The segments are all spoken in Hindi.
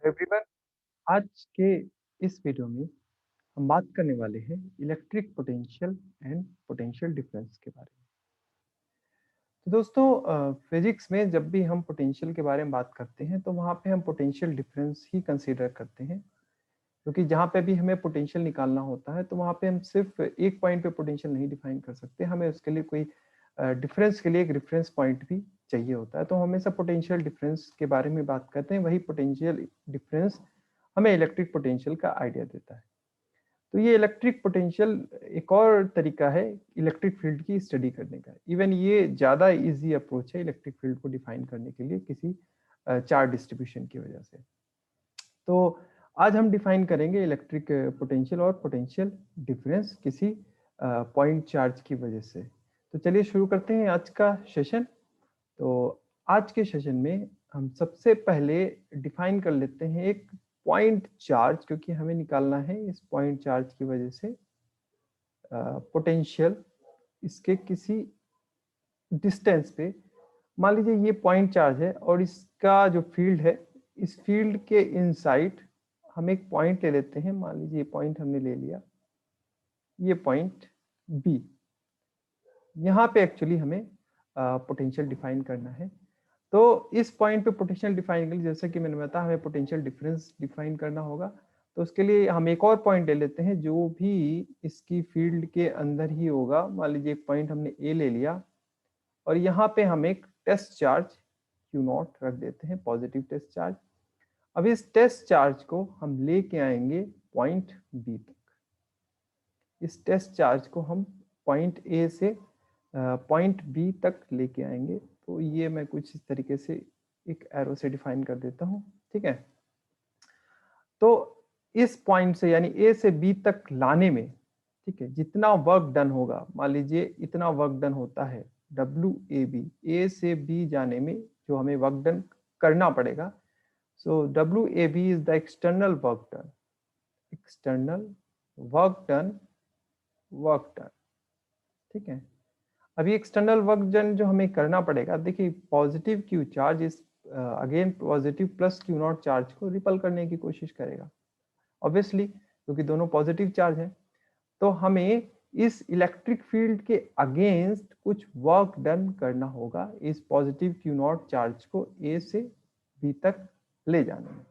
एवरीवन, आज के इस वीडियो में हम बात करने वाले हैं electric potential and potential difference के बारे में। तो दोस्तों, फिजिक्स में जब भी हम पोटेंशियल के बारे में बात करते हैं तो वहाँ पे हम पोटेंशियल डिफरेंस ही कंसीडर करते हैं, क्योंकि जहाँ पे भी हमें पोटेंशियल निकालना होता है तो वहाँ पे हम सिर्फ एक पॉइंट पे पोटेंशियल नहीं डिफाइन कर सकते, हमें उसके लिए कोई डिफरेंस के लिए एक रेफरेंस पॉइंट भी चाहिए होता है। तो हम हमेशा पोटेंशियल डिफरेंस के बारे में बात करते हैं, वही पोटेंशियल डिफरेंस हमें इलेक्ट्रिक पोटेंशियल का आइडिया देता है। तो ये इलेक्ट्रिक पोटेंशियल एक और तरीका है इलेक्ट्रिक फील्ड की स्टडी करने का। इवन ये ज़्यादा इजी अप्रोच है इलेक्ट्रिक फील्ड को डिफाइन करने के लिए किसी चार्ज डिस्ट्रीब्यूशन की वजह से। तो आज हम डिफाइन करेंगे इलेक्ट्रिक पोटेंशियल और पोटेंशियल डिफरेंस किसी पॉइंट चार्ज की वजह से। तो चलिए शुरू करते हैं आज का सेशन। तो आज के सेशन में हम सबसे पहले डिफाइन कर लेते हैं एक पॉइंट चार्ज, क्योंकि हमें निकालना है इस पॉइंट चार्ज की वजह से पोटेंशियल इसके किसी डिस्टेंस पे। मान लीजिए ये पॉइंट चार्ज है और इसका जो फील्ड है, इस फील्ड के इनसाइड हम एक पॉइंट ले लेते हैं। मान लीजिए ये पॉइंट हमने ले लिया, ये पॉइंट बी। यहाँ पे एक्चुअली हमें पोटेंशियल डिफाइन करना है। तो इस पॉइंट पे पोटेंशियल डिफाइन करने, जैसे कि मैंने बताया, हमें पोटेंशियल डिफरेंस डिफाइन करना होगा। तो उसके लिए हम एक और पॉइंट ले लेते हैं जो भी इसकी फील्ड के अंदर ही होगा। मान लीजिए एक पॉइंट हमने ए ले लिया और यहाँ पे हम एक टेस्ट चार्ज क्यू नॉट रख देते हैं, पॉजिटिव टेस्ट चार्ज। अब इस टेस्ट चार्ज को हम लेके आएंगे पॉइंट बी तक। इस टेस्ट चार्ज को हम पॉइंट ए से पॉइंट बी तक लेके आएंगे। तो ये मैं कुछ इस तरीके से एक एरो से डिफाइन कर देता हूँ, ठीक है। तो इस पॉइंट से यानी ए से बी तक लाने में, ठीक है, जितना वर्क डन होगा, मान लीजिए इतना वर्क डन होता है डब्ल्यू ए बी, ए से बी जाने में जो हमें वर्क डन करना पड़ेगा। So W A B is the external work done, external work done, work done, ठीक है। अभी एक्सटर्नल वर्क डन जो हमें करना पड़ेगा, देखिए पॉजिटिव क्यू चार्ज इस again positive plus Q naught charge को रिपल करने की कोशिश करेगा, ऑब्वियसली, क्योंकि दोनों पॉजिटिव चार्ज है। तो हमें इस इलेक्ट्रिक फील्ड के अगेंस्ट कुछ वर्क डन करना होगा इस पॉजिटिव क्यू नॉट चार्ज को ए से बी तक ले जाने में,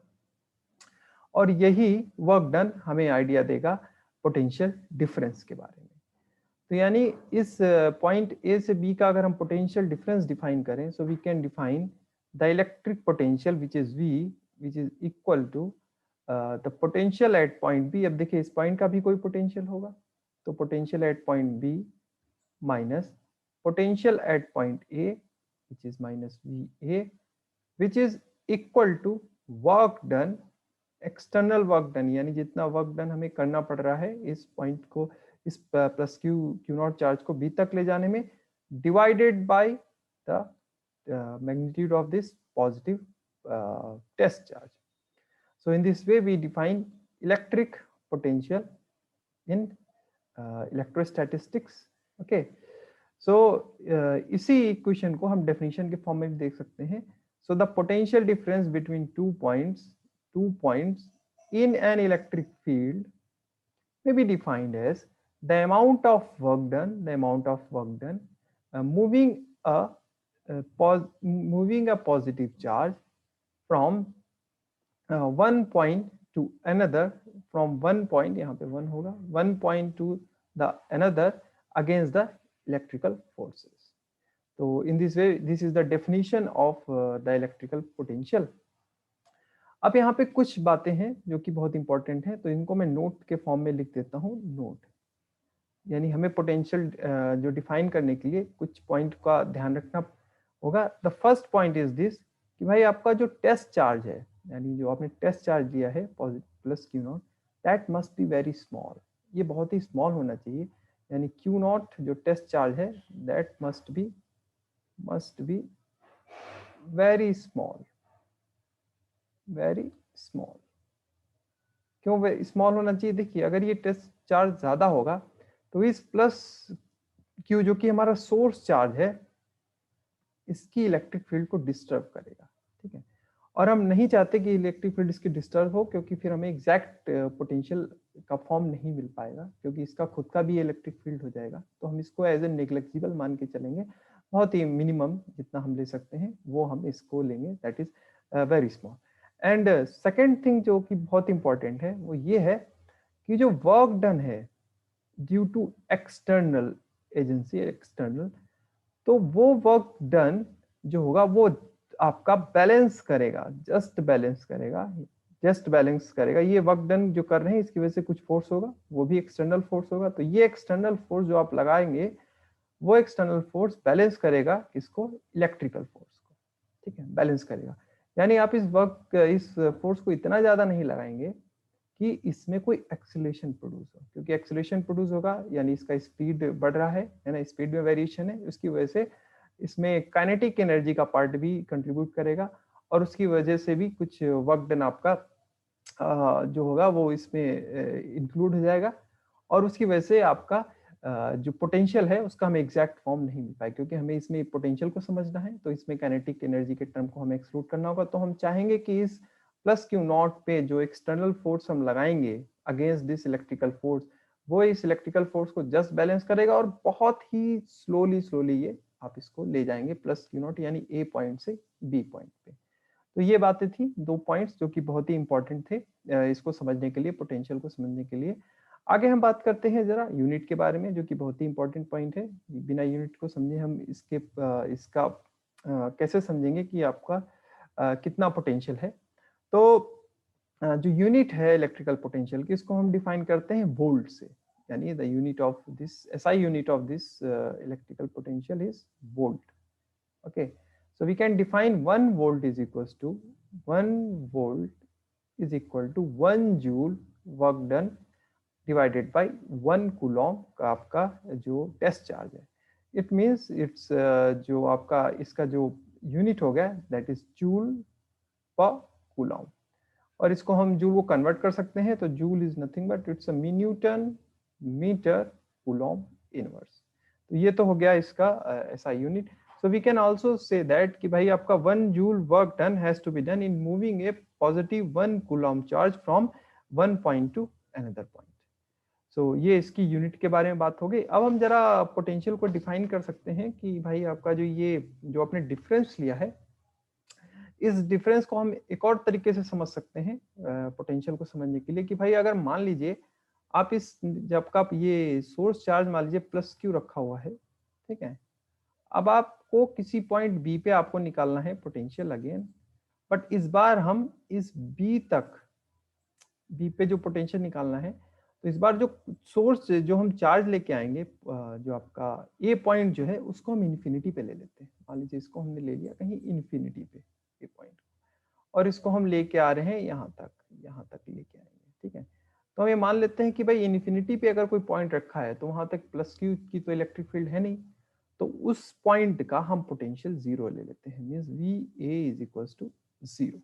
और यही वर्क डन हमें आइडिया देगा पोटेंशियल डिफरेंस के बारे में। तो यानी इस पॉइंट ए से बी का अगर हम पोटेंशियल डिफरेंस डिफाइन करें, so we can define the electric potential which is V, which is equal to the potential at point B. अब देखिए इस पॉइंट का भी कोई पोटेंशियल होगा, तो potential at point B minus potential at point A which is minus V A, which is equal to work done, external work done, यानी जितना वर्क डन हमें करना पड़ रहा है इस पॉइंट को, इस प्लस क्यू नॉट चार्ज को बी तक ले जाने में, divided by the magnitude of this positive test charge. So in this way we define electric potential in electrostatistics. Okay, so इसी इक्वेशन को हम डेफिनेशन के फॉर्म में भी देख सकते हैं। So the potential difference between two points in an electric field may be defined as the amount of work done moving a positive charge from one point to another, from one point, यहाँ पे one होगा, one point to the another against the electrical forces. तो in this way this is the definition of the electrical potential. अब यहाँ पे कुछ बातें हैं जो कि बहुत इंपॉर्टेंट है, तो इनको मैं नोट के फॉर्म में लिख देता हूँ। नोट यानी हमें पोटेंशियल जो डिफाइन करने के लिए कुछ पॉइंट का ध्यान रखना होगा। The first point is this कि भाई आपका जो टेस्ट चार्ज है, यानी जो आपने टेस्ट चार्ज दिया है plus Q not, that must be very small. ये बहुत ही स्मॉल होना चाहिए, यानी क्यू नॉट जो टेस्ट चार्ज है that must be very small, very small. क्यों स्मॉल होना चाहिए? देखिए अगर ये टेस्ट चार्ज ज्यादा होगा तो इस प्लस क्यू जो कि हमारा सोर्स चार्ज है, इसकी इलेक्ट्रिक फील्ड को डिस्टर्ब करेगा, ठीक है। और हम नहीं चाहते कि इलेक्ट्रिक फील्ड इसकी डिस्टर्ब हो, क्योंकि फिर हमें एग्जैक्ट पोटेंशियल का फॉर्म नहीं मिल पाएगा, क्योंकि इसका खुद का भी इलेक्ट्रिक फील्ड हो जाएगा। तो हम इसको एज ए नेग्लेक्जिबल मान के चलेंगे, बहुत ही मिनिमम जितना हम ले सकते हैं वो हम इसको लेंगे, that is very small. And second thing जो कि बहुत इंपॉर्टेंट है वो ये है कि जो वर्क डन है due to external agency, external, तो वो वर्क डन जो होगा वो आपका बैलेंस करेगा, जस्ट बैलेंस करेगा, जस्ट बैलेंस करेगा। ये वर्क डन जो कर रहे हैं इसकी वजह से कुछ फोर्स होगा, वो भी एक्सटर्नल फोर्स होगा। तो ये एक्सटर्नल फोर्स जो आप लगाएंगे वो एक्सटर्नल फोर्स बैलेंस करेगा किसको, इलेक्ट्रिकल फोर्स को, ठीक है, बैलेंस करेगा। यानी आप इस फोर्स को इतना ज्यादा नहीं लगाएंगे कि इसमें कोई एक्सीलरेशन प्रोड्यूस हो, क्योंकि एक्सीलरेशन प्रोड्यूस होगा यानी इसका स्पीड बढ़ रहा है ना, स्पीड में वेरिएशन है, उसकी वजह से इसमें काइनेटिक एनर्जी का पार्ट भी कंट्रीब्यूट करेगा, और उसकी वजह से भी कुछ वर्क डन आपका जो होगा वो इसमें इंक्लूड हो जाएगा, और उसकी वजह से आपका जो पोटेंशियल है उसका हमें एग्जैक्ट फॉर्म नहीं मिल पाए, क्योंकि हमें इसमें पोटेंशियल को समझना है, तो इसमें काइनेटिक एनर्जी के टर्म को हमें एक्सक्लूड करना होगा। तो हम चाहेंगे कि इस प्लस क्यू नॉट पे जो एक्सटर्नल फोर्स हम लगाएंगे अगेंस्ट दिस इलेक्ट्रिकल फोर्स, वो इस इलेक्ट्रिकल फोर्स को जस्ट बैलेंस करेगा, और बहुत ही स्लोली ये आप इसको ले जाएंगे प्लस क्यू नॉट, यानी ए पॉइंट से बी पॉइंट पे। तो ये बातें थी, दो पॉइंट्स जो कि बहुत ही इंपॉर्टेंट थे इसको समझने के लिए, पोटेंशियल को समझने के लिए। आगे हम बात करते हैं जरा यूनिट के बारे में, जो कि बहुत ही इंपॉर्टेंट पॉइंट है। बिना यूनिट को समझे हम इसका कैसे समझेंगे कि आपका कितना पोटेंशियल है। तो जो यूनिट है इलेक्ट्रिकल पोटेंशियल की, इसको हम डिफाइन करते हैं वोल्ट से, यानी the unit of this, SI unit of this electrical potential is volt. Okay, so we can define 1 volt is equals to 1 volt is equal to 1 joule work done divided by 1 coulomb का आपका जो टेस्ट चार्ज है। इट मीन्स इट्स जो आपका इसका जो यूनिट हो गया दैट इज जूल पर कूलॉम्ब, और इसको हम जूल को कन्वर्ट कर सकते हैं, तो joule is nothing but it's a newton metre coulomb inverse. तो ये तो हो गया इसका ऐसा unit. So we can also say that कि भाई आपका 1 joule work done has to be done in moving a positive 1 coulomb charge from one point to another point. So ये इसकी यूनिट के बारे में बात हो गई। अब हम जरा पोटेंशियल को डिफाइन कर सकते हैं कि भाई आपका जो आपने डिफरेंस लिया है, इस डिफरेंस को हम एक और तरीके से समझ सकते हैं पोटेंशियल को समझने के लिए, कि भाई अगर मान लीजिए आप जब का ये सोर्स चार्ज मान लीजिए प्लस क्यू रखा हुआ है, ठीक है, अब आपको किसी पॉइंट बी पे आपको निकालना है पोटेंशियल अगेन, बट इस बार हम इस बी पे जो पोटेंशियल निकालना है, तो इस बार जो सोर्स जो हम चार्ज लेके आएंगे, जो आपका ए पॉइंट जो है उसको हम इन्फिनिटी पे ले लेते हैं। मान लीजिए इसको हमने ले लिया कहीं इन्फिनिटी पे ए पॉइंट, और इसको हम लेके आ रहे हैं यहाँ तक लेके आएंगे, ठीक है। तो हम ये मान लेते हैं कि भाई इन्फिनिटी पे अगर कोई पॉइंट रखा है तो वहां तक प्लस क्यू की तो इलेक्ट्रिक फील्ड है नहीं, तो उस पॉइंट का हम पोटेंशियल जीरो ले लेते हैं, means V A is equals to zero,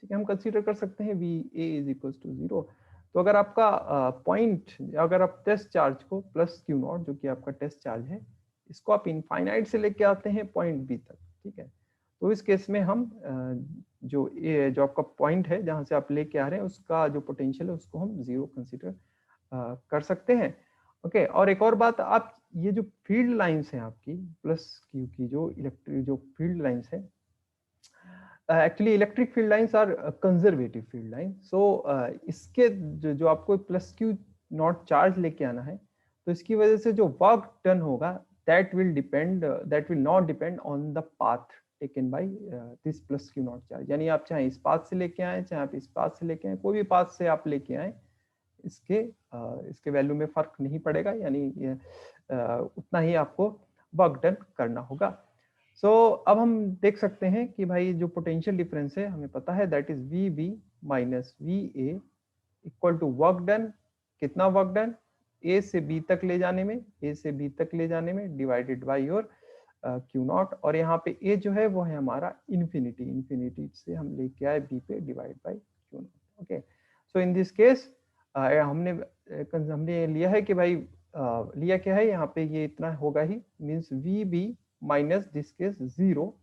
ठीक है। हम कंसीडर कर सकते हैं V A is equals to zero. तो अगर आपका पॉइंट अगर आप टेस्ट चार्ज को प्लस क्यू नॉट जो कि आपका टेस्ट चार्ज है, इसको आप इनफाइनाइट से लेके आते हैं पॉइंट बी तक, ठीक है, तो इस केस में हम जो आपका पॉइंट है जहां से आप लेके आ रहे हैं उसका जो पोटेंशियल है उसको हम जीरो कंसीडर कर सकते हैं। ओके, और एक और बात, आप ये जो फील्ड लाइंस हैं आपकी प्लस क्यू की जो फील्ड लाइंस है, actually electric field lines are conservative field line. So इसके जो आपको प्लस क्यू नॉट चार्ज लेके आना है, तो इसकी वजह से जो वर्क डन होगा that will not depend on the path taken by this plus q naught charge। यानी आप चाहे इस पाथ से लेके आए, चाहे आप इस पाथ से लेके आए, कोई भी पाथ से आप लेके आए, इसके वैल्यू में फर्क नहीं पड़ेगा, यानी उतना ही आपको वर्क डन करना होगा। सो अब हम देख सकते हैं कि भाई जो पोटेंशियल डिफरेंस है हमें पता है that is V B minus V A equal to work done, कितना वर्क डन ए से बी तक ले जाने में divided by your Q naught, और यहाँ पे ए जो है वो है हमारा इन्फिनिटी से हम लेके आए बी पे divide by Q not. Okay, so in this case हमने लिया है कि भाई लिया क्या है यहाँ पे, ये इतना होगा ही, means V B minus this case zero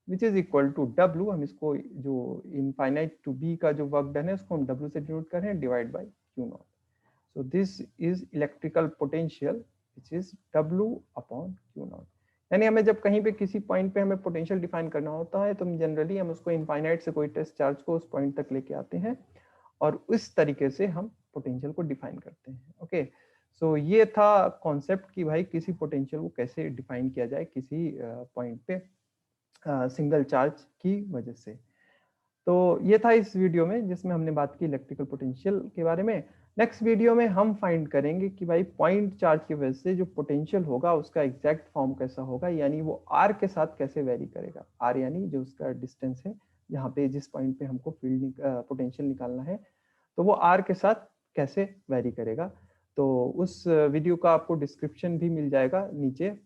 which is equal to W, हम इसको जो इनफाइनाइट टू B का जो वर्क डन है उसको हम W से डिनोट कर रहे हैं, divide by Q not. So this is electrical potential which is W upon Q naught। यानी हमें जब कहीं पे किसी पॉइंट पे हमें पोटेंशियल डिफाइन करना होता है तो हम जनरली हम उसको इनफाइनाइट से कोई टेस्ट चार्ज को उस पॉइंट तक लेके आते हैं और उस तरीके से हम पोटेंशियल को डिफाइन करते हैं। ओके, सो ये था कॉन्सेप्ट कि भाई किसी पोटेंशियल को कैसे डिफाइन किया जाए किसी पॉइंट पे सिंगल चार्ज की वजह से। तो ये था इस वीडियो में जिसमें हमने बात की इलेक्ट्रिकल पोटेंशियल के बारे में। नेक्स्ट वीडियो में हम फाइंड करेंगे कि भाई पॉइंट चार्ज की वजह से जो पोटेंशियल होगा उसका एग्जैक्ट फॉर्म कैसा होगा, यानी वो आर के साथ कैसे वेरी करेगा। आर यानी जो उसका डिस्टेंस है जहाँ पे जिस पॉइंट पे हमको फील्ड पोटेंशियल निकालना है, तो वो आर के साथ कैसे वेरी करेगा। तो उस वीडियो का आपको डिस्क्रिप्शन भी मिल जाएगा नीचे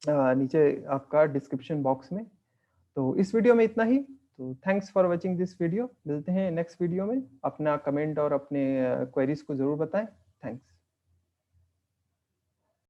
नीचे आपका डिस्क्रिप्शन बॉक्स में। तो इस वीडियो में इतना ही। तो thanks for watching this video. मिलते हैं नेक्स्ट वीडियो में। अपना कमेंट और अपने क्वेरीज को जरूर बताएं। थैंक्स।